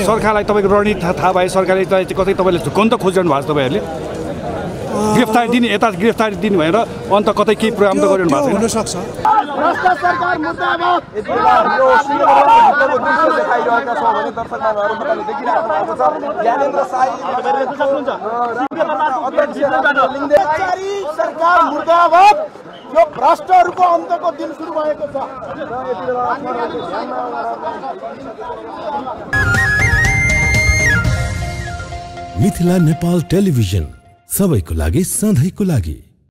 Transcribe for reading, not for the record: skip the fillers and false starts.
सरकारलाई तपाईको रणनीति थाहा भए सरकारले कतै तपाईले झुक्कन त खोजिरहनु भएको छ तपाईहरुले गिरफ्तारी दिने यता गिरफ्तारी दिने भएर अन्त कतै केही प्रोग्राम त गरिरहनु भएको छैन हुन सक्छ भ्रष्ट सरकार मुर्दाबाद यो सिंहदरबारको दृश्य देखाइरहेका छौं भने दर्शक महानुभावहरु तपाईले देखिराख्नु भएको छ ज्ञानेन्द्र साई सरकार मुर्दाबाद यो भ्रष्टहरुको अन्तको दिन सुरु भएको छ मिथिला नेपाल टेलिभिजन सबैको लागि सधैँको लागि।